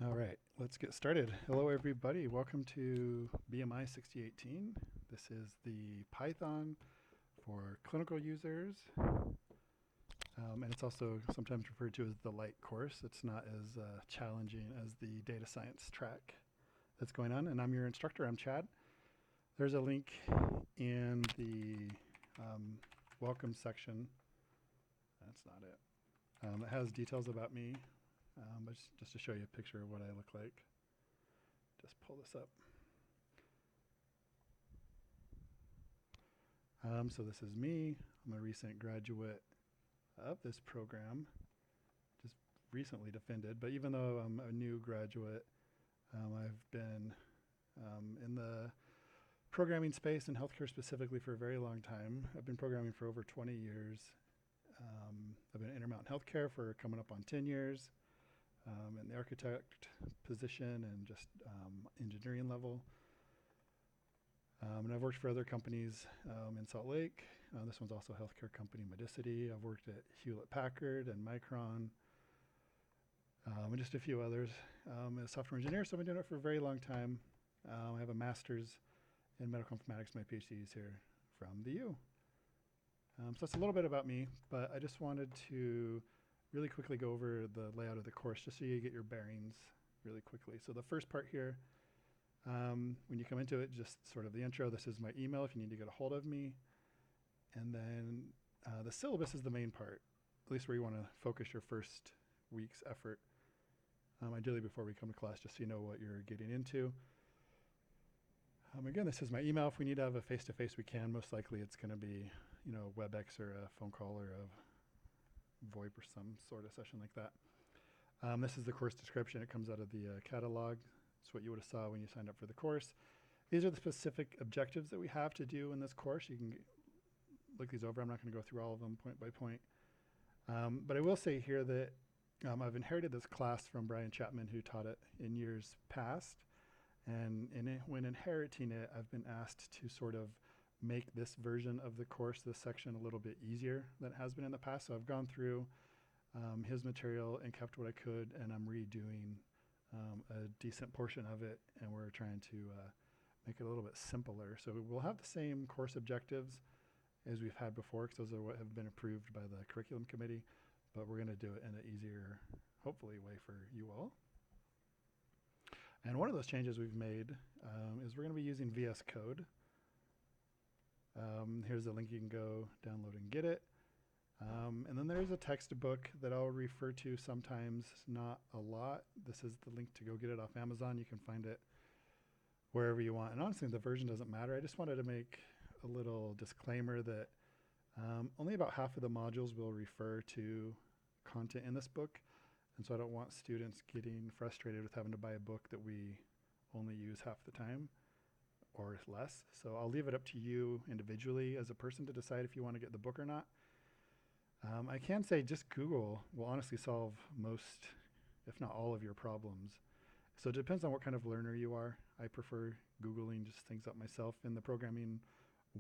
All right, let's get started. Hello, everybody. Welcome to BMI 6018. This is the Python for clinical users, and it's also sometimes referred to as the light course. It's not as challenging as the data science track that's going on. And I'm your instructor. I'm Chad. There's a link in the welcome section. That's not it. It has details about me, but just to show you a picture of what I look like. Just pull this up. So this is me. I'm a recent graduate of this program, just recently defended. But even though I'm a new graduate, I've been in the programming space and healthcare specifically for a very long time. I've been programming for over 20 years. I've been in Intermountain Healthcare for coming up on 10 years. In the architect position and just engineering level. And I've worked for other companies in Salt Lake. This one's also a healthcare company, Medicity. I've worked at Hewlett Packard and Micron, and just a few others as a software engineer. So I've been doing it for a very long time. I have a master's in medical informatics. My PhD is here from the U. So that's a little bit about me, but I just wanted to really quickly go over the layout of the course just so you get your bearings really quickly. So the first part here, when you come into it, just sort of the intro. This is my email if you need to get a hold of me. And then the syllabus is the main part, at least where you want to focus your first week's effort. Ideally before we come to class, just so you know what you're getting into. Again, this is my email. If we need to have a face-to-face, we can. Most likely it's going to be, WebEx or a phone call or a VoIP or some sort of session like that. This is the course description. It comes out of the catalog. It's what you would have saw when you signed up for the course. These are the specific objectives that we have to do in this course. You can look these over. I'm not going to go through all of them point by point. But I will say here that I've inherited this class from Brian Chapman, who taught it in years past. And when inheriting it, I've been asked to sort of make this version of the course, this section, a little bit easier than it has been in the past. So I've gone through his material and kept what I could, and I'm redoing a decent portion of it, and we're trying to make it a little bit simpler. So we'll have the same course objectives as we've had before, because those are what have been approved by the curriculum committee, but we're going to do it in an easier, hopefully, way for you all. And one of those changes we've made is we're going to be using VS Code. Here's the link. You can go download and get it. And then there's a textbook that I'll refer to sometimes, not a lot. This is the link to go get it off Amazon. You can find it wherever you want. And honestly, the version doesn't matter. I just wanted to make a little disclaimer that only about half of the modules will refer to content in this book. And so I don't want students getting frustrated with having to buy a book that we only use half the time or less. So I'll leave it up to you individually as a person to decide if you want to get the book or not. I can say just Google will honestly solve most, if not all, of your problems. So it depends on what kind of learner you are. I prefer Googling just things up myself. In the programming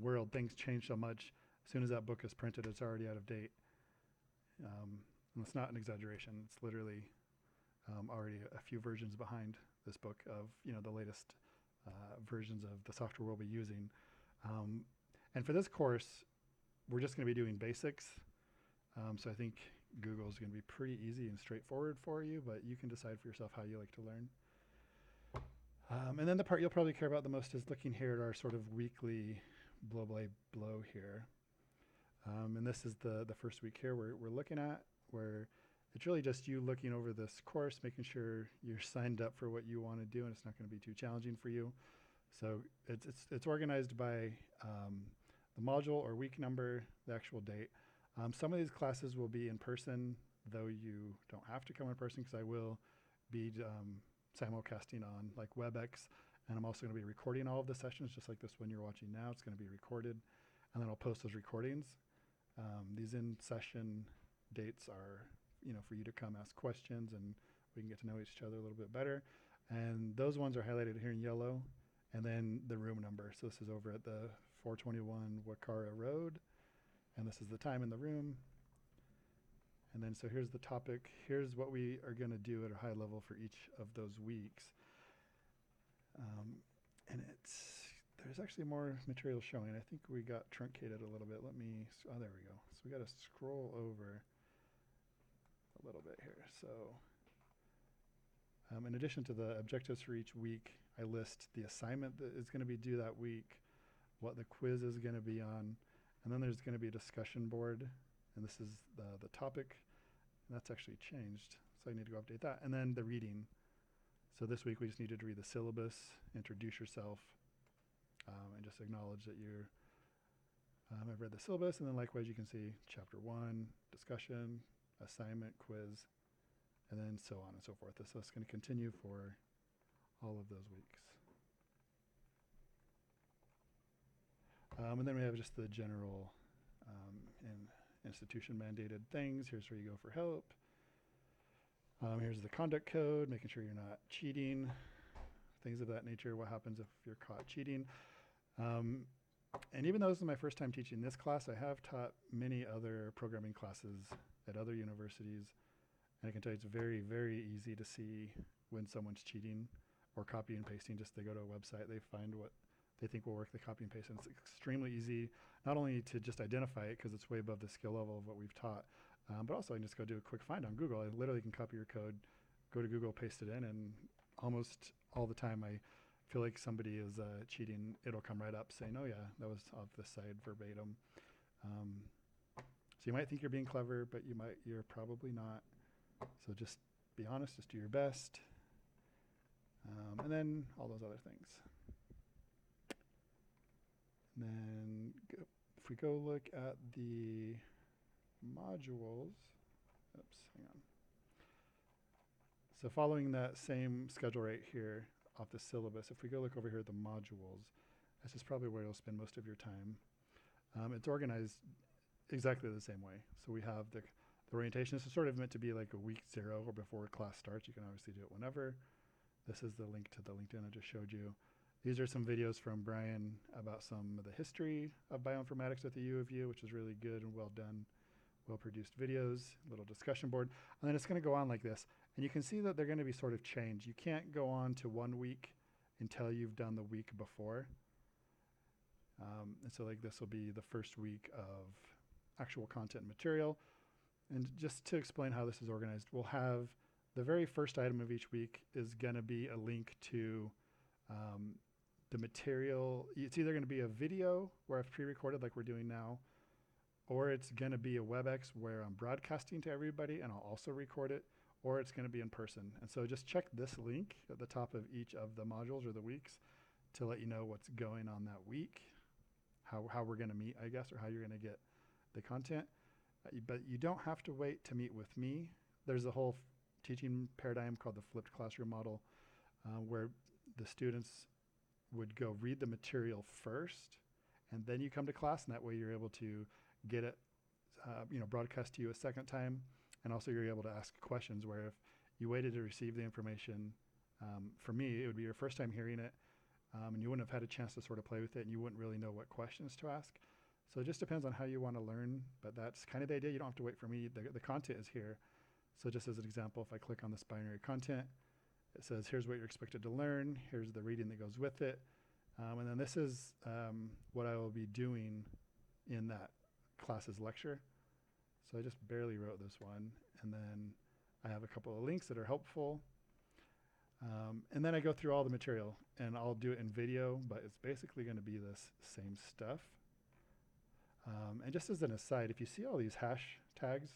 world, things change so much. As soon as that book is printed, it's already out of date. And it's not an exaggeration. It's literally already a few versions behind this book of the latest versions of the software we'll be using. And for this course, we're just going to be doing basics. So I think Google is going to be pretty easy and straightforward for you, but you can decide for yourself how you like to learn. And then the part you'll probably care about the most is looking here at our sort of weekly blow by blow here. And this is the first week here we're looking at, where it's really just you looking over this course, making sure you're signed up for what you want to do, and it's not going to be too challenging for you. So it's organized by the module or week number, the actual date. Some of these classes will be in person, though you don't have to come in person, because I will be simulcasting on like WebEx, and I'm also going to be recording all of the sessions, just like this one you're watching now. It's going to be recorded, and then I'll post those recordings. These in-session dates are, for you to come ask questions, and we can get to know each other a little bit better. And those ones are highlighted here in yellow, and then the room number. So this is over at the 421 Wakara Road, and this is the time in the room. And then so here's the topic. Here's what we are going to do at a high level for each of those weeks. And there's actually more material showing. I think we got truncated a little bit. There we go. So we got to scroll over a little bit here. So in addition to the objectives for each week, I list the assignment that is going to be due that week, what the quiz is going to be on, and then there's going to be a discussion board, and this is the topic, and that's actually changed, so I need to go update that. And then the reading. So this week we just needed to read the syllabus, introduce yourself, and just acknowledge that you're I've read the syllabus, and then likewise you can see chapter 1, discussion, assignment, quiz, and then so on and so forth. So it's going to continue for all of those weeks. And then we have just the general institution mandated things. Here's where you go for help. Here's the conduct code, making sure you're not cheating, things of that nature, what happens if you're caught cheating. And even though this is my first time teaching this class, I have taught many other programming classes at other universities, and I can tell you it's very, very easy to see when someone's cheating or copy and pasting. Just they go to a website, they find what they think will work, they copy and paste, and it's extremely easy, not only to just identify it because it's way above the skill level of what we've taught, but also I can just go do a quick find on Google. I literally can copy your code, go to Google, paste it in, and almost all the time I feel like somebody is cheating, it'll come right up saying, oh yeah, that was off this side verbatim. So you might think you're being clever, but you're probably not. So just be honest, just do your best. And then all those other things. And then if we go look at the modules, oops, hang on. So following that same schedule right here off the syllabus, if we go look over here at the modules, this is probably where you'll spend most of your time. It's organized exactly the same way. So we have the orientation. This is sort of meant to be like a week 0 or before class starts. You can obviously do it whenever. This is the link to the LinkedIn I just showed you. These are some videos from Brian about some of the history of bioinformatics at the U of U, which is really good and well done, well-produced videos, little discussion board. And then it's going to go on like this. And you can see that they're going to be sort of changed. You can't go on to 1 week until you've done the week before. And so like this will be the first week of actual content and material. And just to explain how this is organized, we'll have the very first item of each week is going to be a link to the material. It's either going to be a video where I've pre-recorded like we're doing now, or it's going to be a WebEx where I'm broadcasting to everybody and I'll also record it, or it's going to be in person. And so just check this link at the top of each of the modules or the weeks to let you know what's going on that week, how we're going to meet, I guess, or how you're going to get the content. But you don't have to wait to meet with me. There's a whole teaching paradigm called the flipped classroom model, where the students would go read the material first, and then you come to class, and that way you're able to get it broadcast to you a second time, and also you're able to ask questions, where if you waited to receive the information, for me, it would be your first time hearing it, and you wouldn't have had a chance to sort of play with it, and you wouldn't really know what questions to ask. So it just depends on how you want to learn, but that's kind of the idea. You don't have to wait for me. The content is here. So just as an example, if I click on this binary content, it says, here's what you're expected to learn. Here's the reading that goes with it. And then this is what I will be doing in that class's lecture. So I just barely wrote this one. And then I have a couple of links that are helpful. And then I go through all the material, and I'll do it in video, but it's basically going to be this same stuff. And just as an aside, if you see all these hash tags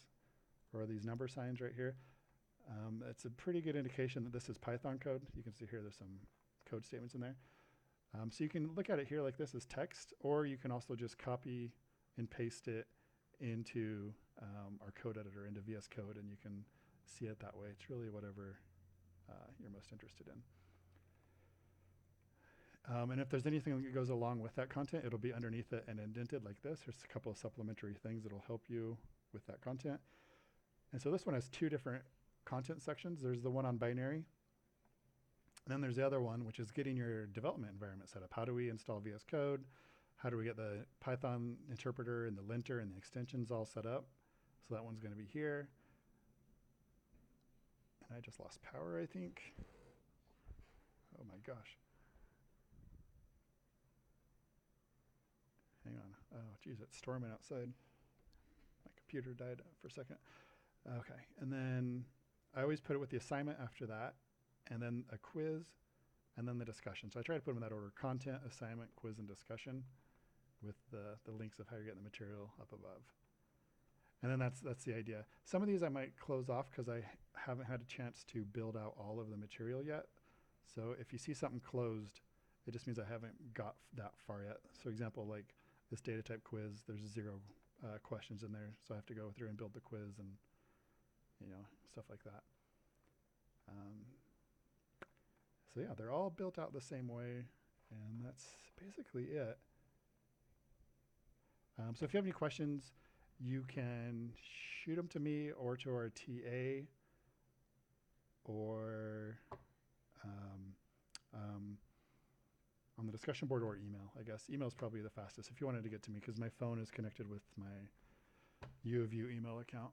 or these number signs right here, it's a pretty good indication that this is Python code. You can see here there's some code statements in there. So you can look at it here like this as text, or you can also just copy and paste it into our code editor, into VS Code, and you can see it that way. It's really whatever you're most interested in. And if there's anything that goes along with that content, it'll be underneath it and indented like this. There's a couple of supplementary things that'll help you with that content. And so this one has 2 different content sections. There's the one on binary, and then there's the other one, which is getting your development environment set up. How do we install VS Code? How do we get the Python interpreter and the linter and the extensions all set up? So that one's going to be here. I just lost power, I think. Oh my gosh. Hang on. Oh, geez, it's storming outside. My computer died for a second. Okay, and then I always put it with the assignment after that, and then a quiz, and then the discussion. So I try to put them in that order: content, assignment, quiz, and discussion, with the links of how you're getting the material up above. And then that's the idea. Some of these I might close off because I haven't had a chance to build out all of the material yet. So if you see something closed, it just means I haven't got that far yet. So example, like this data type quiz, there's 0 questions in there. So I have to go through and build the quiz and, you know, stuff like that. So yeah, they're all built out the same way, and that's basically it. So if you have any questions, you can shoot them to me or to our TA, or on the discussion board, or email, I guess. Email is probably the fastest if you wanted to get to me, because my phone is connected with my U of U email account.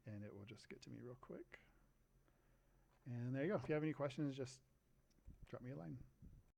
And it will just get to me real quick. And there you go. If you have any questions, just drop me a line.